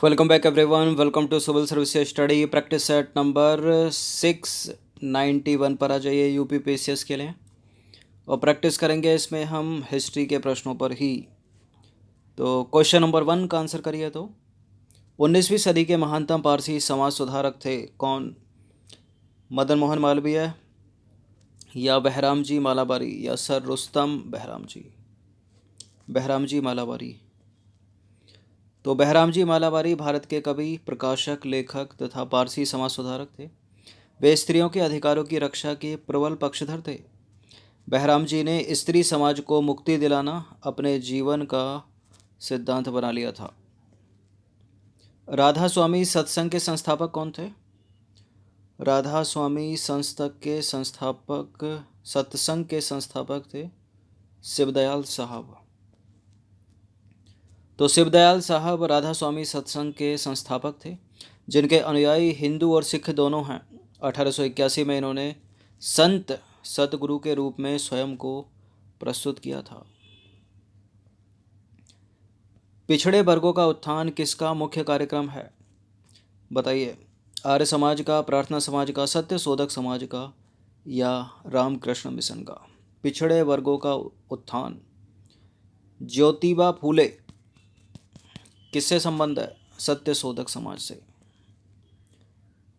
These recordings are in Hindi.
Welcome back everyone. Welcome to Civil Services Study Practice Set number 691 पर आ जाइए यूपीपीसीएस के लिए और प्रैक्टिस करेंगे इसमें हम हिस्ट्री के प्रश्नों पर ही। तो क्वेश्चन नंबर 1 का आंसर करिए। तो 19वीं सदी के महानतम पारसी समाज सुधारक थे कौन? मदन मोहन मालवीय या बहराम जी मालाबारी या सर रुस्तम बहराम जी मालाबारी। तो बहराम जी मालाबारी भारत के कवि, प्रकाशक, लेखक तथा पारसी समाज सुधारक थे। वे स्त्रियों के अधिकारों की रक्षा के प्रबल पक्षधर थे। बहराम जी ने स्त्री समाज को मुक्ति दिलाना अपने जीवन का सिद्धांत बना लिया था। राधा स्वामी सत्संग के संस्थापक कौन थे? राधा स्वामी सत्संग के संस्थापक थे शिवदयाल साहब। तो शिवदयाल साहब राधा स्वामी सत्संग के संस्थापक थे, जिनके अनुयायी हिंदू और सिख दोनों हैं। 1881 में इन्होंने संत सतगुरु के रूप में स्वयं को प्रस्तुत किया था। पिछड़े वर्गों का उत्थान किसका मुख्य कार्यक्रम है? बताइए। आर्य समाज का, प्रार्थना समाज का, सत्य शोधक समाज का या रामकृष्ण मिशन का? पिछड़े वर्गों का उत्थान। ज्योतिबा फूले किससे संबंध है? सत्य शोधक समाज से।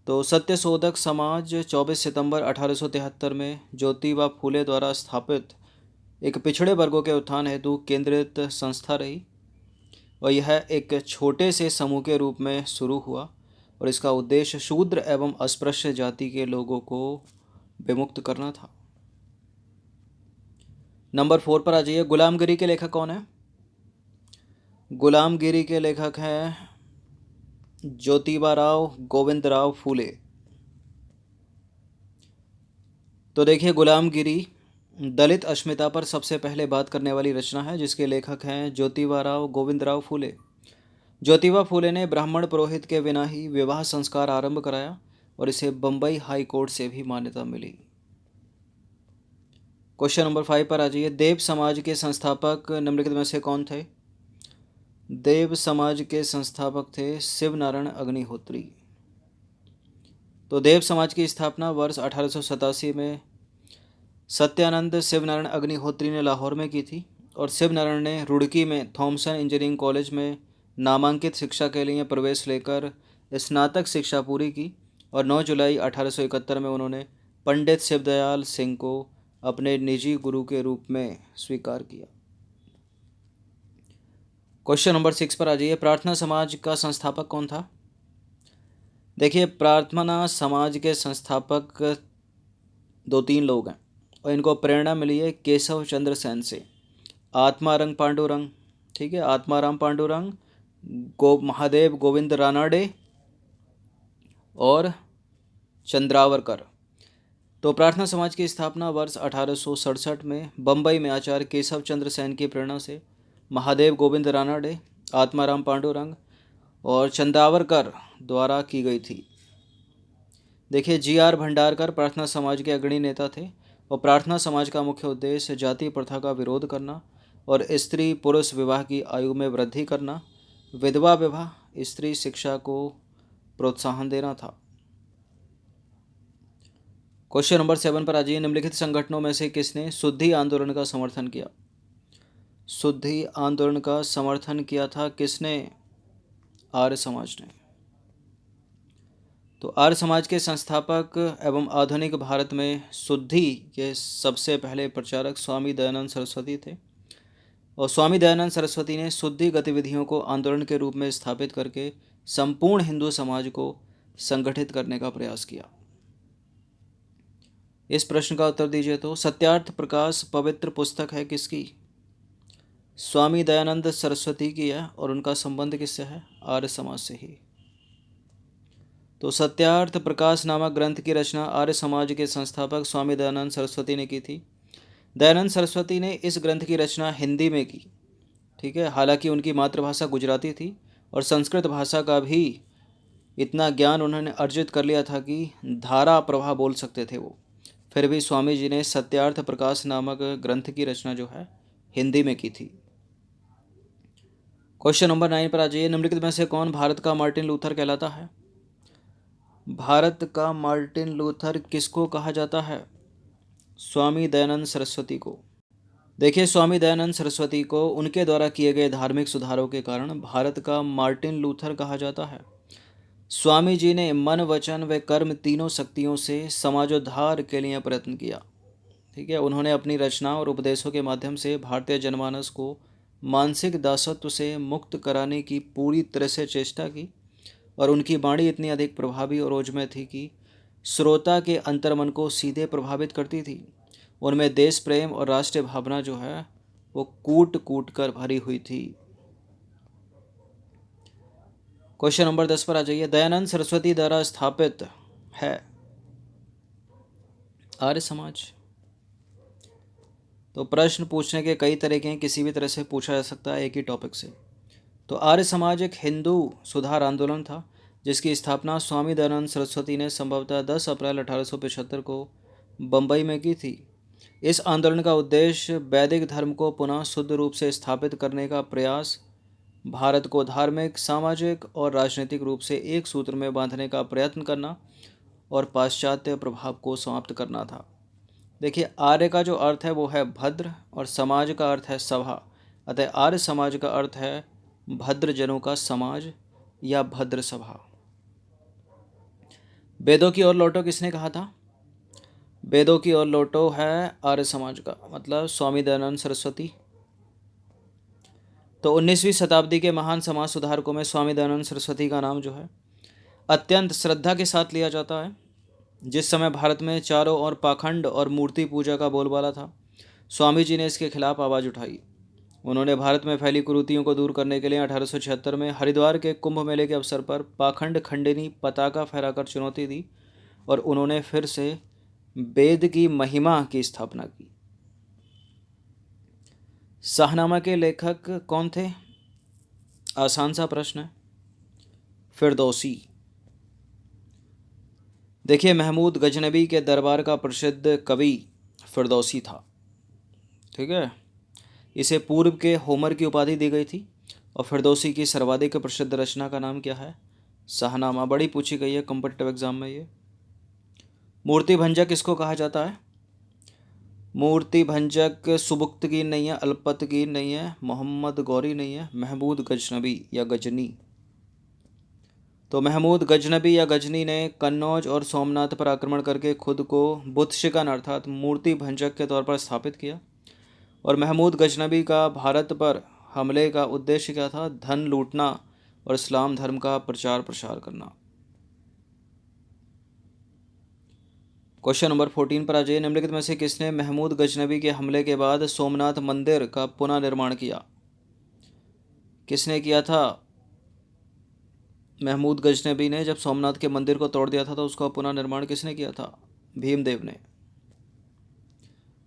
तो सत्य शोधक समाज 24 सितंबर 1873 में ज्योतिबा फूले द्वारा स्थापित एक पिछड़े वर्गों के उत्थान हेतु केंद्रित संस्था रही और यह एक छोटे से समूह के रूप में शुरू हुआ और इसका उद्देश्य शूद्र एवं अस्पृश्य जाति के लोगों को विमुक्त करना था। नंबर 4 पर आ जाइए। गुलामगिरी के लेखक कौन है? गुलामगिरी के लेखक हैं ज्योतिबाराव गोविंदराव फूले। तो देखिए, गुलामगिरी दलित अस्मिता पर सबसे पहले बात करने वाली रचना है, जिसके लेखक हैं ज्योतिबाराव गोविंदराव फूले। ज्योतिबा फूले ने ब्राह्मण पुरोहित के बिना ही विवाह संस्कार आरंभ कराया और इसे बम्बई हाई कोर्ट से भी मान्यता मिली। क्वेश्चन नंबर 5 पर आ जाइए। देव समाज के संस्थापक निम्नलिखित में से कौन थे? देव समाज के संस्थापक थे शिव नारायण अग्निहोत्री। तो देव समाज की स्थापना वर्ष 1887 में सत्यानंद शिवनारायण अग्निहोत्री ने लाहौर में की थी और शिवनारायण ने रुड़की में थॉमसन इंजीनियरिंग कॉलेज में नामांकित शिक्षा के लिए प्रवेश लेकर स्नातक शिक्षा पूरी की और 9 जुलाई 1871 में उन्होंने पंडित शिवदयाल सिंह को अपने निजी गुरु के रूप में स्वीकार किया। क्वेश्चन नंबर 6 पर आ जाइए। प्रार्थना समाज का संस्थापक कौन था? देखिए, प्रार्थना समाज के संस्थापक 2-3 लोग हैं और इनको प्रेरणा मिली है केशव चंद्र सेन से। आत्मारंग पांडुरंग, ठीक है, आत्माराम पांडुरंग, महादेव गोविंद रानाडे और चंद्रावरकर। तो प्रार्थना समाज की स्थापना वर्ष 1867 में बम्बई में आचार्य केशव चंद्र सेन की प्रेरणा से महादेव गोविंद रानाडे, आत्माराम पांडुरंग और चंद्रावरकर द्वारा की गई थी। देखिए, जी.आर. भंडारकर प्रार्थना समाज के अग्रणी नेता थे और प्रार्थना समाज का मुख्य उद्देश्य जाति प्रथा का विरोध करना और स्त्री पुरुष विवाह की आयु में वृद्धि करना, विधवा विवाह, स्त्री शिक्षा को प्रोत्साहन देना था। क्वेश्चन नंबर 7 पर आ जाइए। निम्नलिखित संगठनों में से किसने शुद्धि आंदोलन का समर्थन किया? शुद्धि आंदोलन का समर्थन किया था किसने? आर्य समाज ने। तो आर्य समाज के संस्थापक एवं आधुनिक भारत में शुद्धि के सबसे पहले प्रचारक स्वामी दयानंद सरस्वती थे और स्वामी दयानंद सरस्वती ने शुद्धि गतिविधियों को आंदोलन के रूप में स्थापित करके संपूर्ण हिंदू समाज को संगठित करने का प्रयास किया। इस प्रश्न का उत्तर दीजिए। तो सत्यार्थ प्रकाश पवित्र पुस्तक है किसकी? स्वामी दयानंद सरस्वती की है और उनका संबंध किससे है? आर्य समाज से ही। तो सत्यार्थ प्रकाश नामक ग्रंथ की रचना आर्य समाज के संस्थापक स्वामी दयानंद सरस्वती ने की थी। दयानंद सरस्वती ने इस ग्रंथ की रचना हिंदी में की, ठीक है। हालांकि उनकी मातृभाषा गुजराती थी और संस्कृत भाषा का भी इतना ज्ञान उन्होंने अर्जित कर लिया था कि धारा प्रवाह बोल सकते थे वो। फिर भी स्वामी जी ने सत्यार्थ प्रकाश नामक ग्रंथ की रचना जो है हिंदी में की थी। क्वेश्चन नंबर 9 पर आ जाइए। निम्नलिखित में से कौन भारत का मार्टिन लूथर कहलाता है? भारत का मार्टिन लूथर किसको कहा जाता है? स्वामी दयानंद सरस्वती को। देखिए, स्वामी दयानंद सरस्वती को उनके द्वारा किए गए धार्मिक सुधारों के कारण भारत का मार्टिन लूथर कहा जाता है। स्वामी जी ने मन, वचन व कर्म तीनों शक्तियों से समाजोद्धार के लिए प्रयत्न किया। ठीक है, उन्होंने अपनी रचना और उपदेशों के माध्यम से भारतीय जनमानस को मानसिक दासत्व से मुक्त कराने की पूरी तरह से चेष्टा की, और उनकी वाणी इतनी अधिक प्रभावी और ओजमय थी कि श्रोता के अंतर्मन को सीधे प्रभावित करती थी। उनमें देश प्रेम और राष्ट्रीय भावना जो है वो कूट कूट कर भरी हुई थी। क्वेश्चन नंबर 10 पर आ जाइए। दयानंद सरस्वती द्वारा स्थापित है आर्य समाज। तो प्रश्न पूछने के कई तरीके हैं, किसी भी तरह से पूछा जा सकता है एक ही टॉपिक से। तो आर्य समाज एक हिंदू सुधार आंदोलन था जिसकी स्थापना स्वामी दयानंद सरस्वती ने संभवतः 10 अप्रैल 1875 को बम्बई में की थी। इस आंदोलन का उद्देश्य वैदिक धर्म को पुनः शुद्ध रूप से स्थापित करने का प्रयास, भारत को धार्मिक, सामाजिक और राजनीतिक रूप से एक सूत्र में बांधने का प्रयत्न करना और पाश्चात्य प्रभाव को समाप्त करना था। देखिए, आर्य का जो अर्थ है वो है भद्र और समाज का अर्थ है सभा। अतः आर्य समाज का अर्थ है भद्र जनों का समाज या भद्र सभा। वेदों की ओर लौटो किसने कहा था? वेदों की ओर लौटो है आर्य समाज का, मतलब स्वामी दयानंद सरस्वती। तो 19वीं शताब्दी के महान समाज सुधारकों में स्वामी दयानंद सरस्वती का नाम जो है अत्यंत श्रद्धा के साथ लिया जाता है। जिस समय भारत में चारों ओर पाखंड और मूर्ति पूजा का बोलबाला था, स्वामी जी ने इसके खिलाफ आवाज़ उठाई। उन्होंने भारत में फैली कुरीतियों को दूर करने के लिए 1876 में हरिद्वार के कुंभ मेले के अवसर पर पाखंड खंडिनी पताका फहराकर चुनौती दी, और उन्होंने फिर से वेद की महिमा की स्थापना की। शाहनामा के लेखक कौन थे? आसान सा प्रश्न है। फिरदौसी। देखिए, महमूद गजनबी के दरबार का प्रसिद्ध कवि फिरदौसी था। ठीक है, इसे पूर्व के होमर की उपाधि दी गई थी। और फिरदौसी की सर्वाधिक प्रसिद्ध रचना का नाम क्या है? शाहनामा। बड़ी पूछी गई है कॉम्पिटिटिव एग्जाम में ये। मूर्ति भंजक किसको कहा जाता है? मूर्ति भंजक सुबुक्तगीर नहीं है, अल्पतगीर नहीं है, मोहम्मद गौरी नहीं है, महमूद गजनबी या गजनी। तो महमूद गजनबी या गजनी ने कन्नौज और सोमनाथ पर आक्रमण करके खुद को बुतशिकन अर्थात मूर्ति भंजक के तौर पर स्थापित किया। और महमूद गजनबी का भारत पर हमले का उद्देश्य क्या था? धन लूटना और इस्लाम धर्म का प्रचार प्रसार करना। क्वेश्चन नंबर 14 पर आ जाइए। निम्नलिखित में से किसने महमूद गजनबी के हमले के बाद सोमनाथ मंदिर का पुनः निर्माण किया? किसने किया था? महमूद गजनबी ने जब सोमनाथ के मंदिर को तोड़ दिया था तो उसका पुनः निर्माण किसने किया था? भीमदेव ने।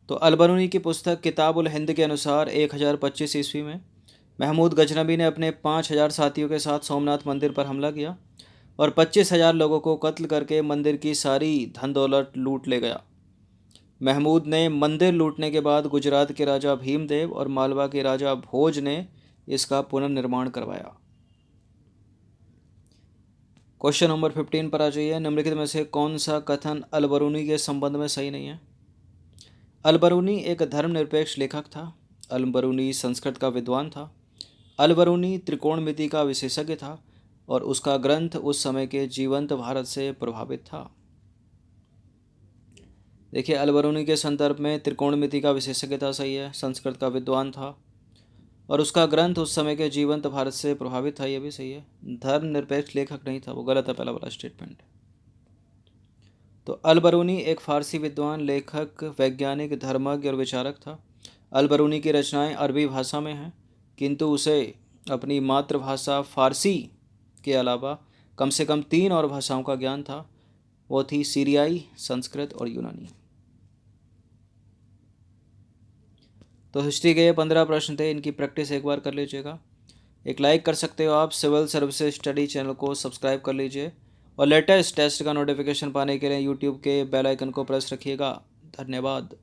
तो अलबरूनी की पुस्तक किताब उल हिंद के अनुसार 1025 ईस्वी में महमूद गजनबी ने अपने 5000 साथियों के साथ सोमनाथ मंदिर पर हमला किया और 25,000 लोगों को कत्ल करके मंदिर की सारी धन दौलत लूट ले गया। महमूद ने मंदिर लूटने के बाद गुजरात के राजा भीमदेव और मालवा के राजा भोज ने इसका पुनर्निर्माण करवाया। क्वेश्चन नंबर 15 पर आ जाइए। निम्नलिखित में से कौन सा कथन अलबरूनी के संबंध में सही नहीं है? अलबरूनी एक धर्मनिरपेक्ष लेखक था। अलबरूनी संस्कृत का विद्वान था। अलबरूनी त्रिकोणमिति का विशेषज्ञ था और उसका ग्रंथ उस समय के जीवंत भारत से प्रभावित था। देखिए, अलबरूनी के संदर्भ में त्रिकोणमिति का विशेषज्ञता सही है, संस्कृत का विद्वान था और उसका ग्रंथ उस समय के जीवंत भारत से प्रभावित था, यह भी सही है। धर्मनिरपेक्ष लेखक नहीं था, वो गलत है पहला वाला स्टेटमेंट। तो अलबरूनी एक फारसी विद्वान, लेखक, वैज्ञानिक, धर्मज्ञ और विचारक था। अलबरूनी की रचनाएं अरबी भाषा में हैं, किंतु उसे अपनी मातृभाषा फारसी के अलावा कम से कम 3 और भाषाओं का ज्ञान था। वो थी सीरियाई, संस्कृत और यूनानी। तो हिस्ट्री के ये 15 प्रश्न थे, इनकी प्रैक्टिस एक बार कर लीजिएगा। एक लाइक कर सकते हो आप, सिविल सर्विसेज स्टडी चैनल को सब्सक्राइब कर लीजिए और लेटेस्ट टेस्ट का नोटिफिकेशन पाने के लिए यूट्यूब के बेल आइकन को प्रेस रखिएगा। धन्यवाद।